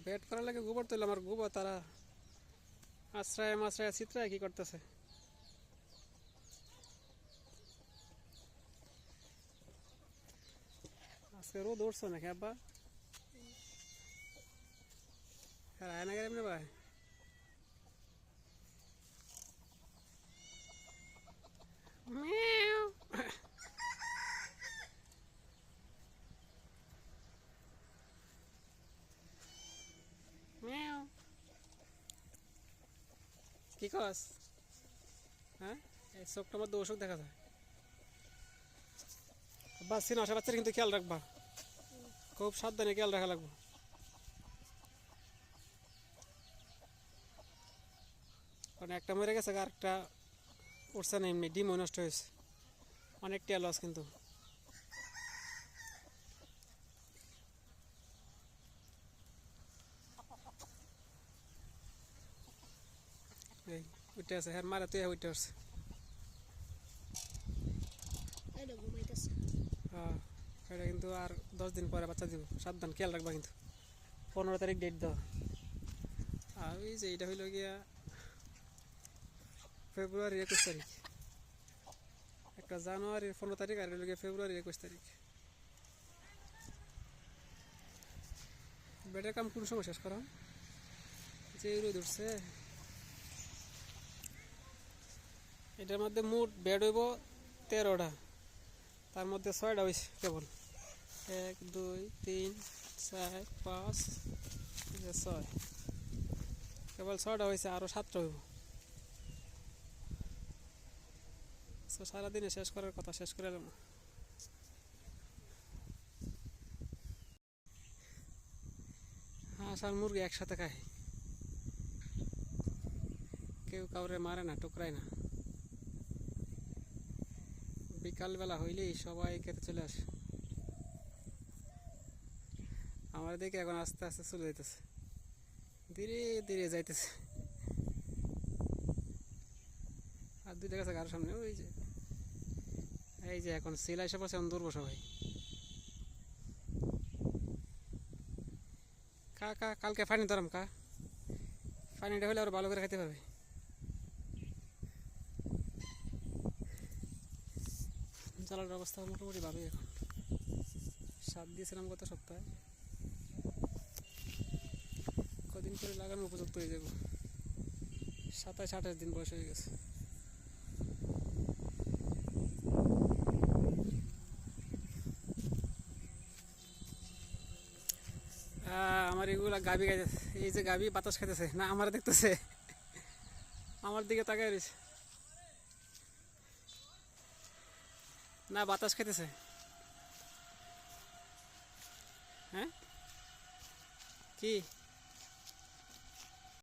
Bed করার লাগে গোবর তুললাম, আর গোবর তারা আশ্রয় মাশ্রয় চিত্রায় কি করতেছে। আজকে রোদ উঠছো নাকি আব্বা? আর আয় না গেলে এমনি ভাই কি কস? হ্যাঁ, এই চোখটার মধ্যে অসুখ দেখা যায়। বাচ্চি না, বাচ্চার কিন্তু খেয়াল রাখবা, খুব সাবধানে খেয়াল রাখা লাগবে। কারণ একটা মরে গেছে, আর একটা উঠছে না, এমনি ডিমও নষ্ট হয়েছে, অনেকটা লস কিন্তু। এই উঠে আছে, হ্যাঁ মারা তুই উঠে আসছে। হ্যাঁ, এটা কিন্তু আর 10 দিন পরে বাচ্চা দিব, সাবধান খেয়াল রাখবা কিন্তু। 15 তারিখ ডেট দাও। আর ওই যে এটা হইল গিয়া ফেব্রুয়ারি 21 তারিখ, একটা জানুয়ারির 15 তারিখ, আর হইল গিয়া ফেব্রুয়ারি 21 তারিখ। বেডের কাম কোন সময় শেষ করা? যে রোদ উঠছে, এটার মধ্যে মোট বেড হইব 13টা, তার মধ্যে 6টা হয়েছে কেবল। 1 2 3 4 5 6, কেবল 6টা হয়েছে, আরও 7টা হইব। তো সারাদিনে শেষ করার কথা, শেষ করে এলাম। হাঁস আর মুরগি একসাথে খায়, কেউ কাউরে মারে না, টুকরায় না। বিকালবেলা হইলেই সবাই খেতে চলে আসে। আমার দেখে এখন আস্তে আস্তে চলে যাইতেছে, ধীরে ধীরে যাইতেছে। আর 2টা গেছে কারোর সামনে, ওই যে এই যে এখন সিলাই সব আছে, এখন দৌড়বো সবাই। কা কা কালকে ফানি ধরাম, কা ফানিটা হলে আরো ভালো করে খাইতে পারবে। জ্বালার অবস্থা মোটামুটি ভালোই এখন। সার দিয়েছিলাম গত সপ্তাহে, কদিন করে লাগানোর উপযুক্ত হয়ে যাব। 27-28 দিন বয়স হয়ে গেছে। আমার এগুলা গাবি খাইতেছে, এই যে গাবি বাতাস খাইতেছে না, আমার দেখতেছে, আমার দিকে তাকায় রয়েছে না, বাতাস খাইতেছে। হ্যাঁ কি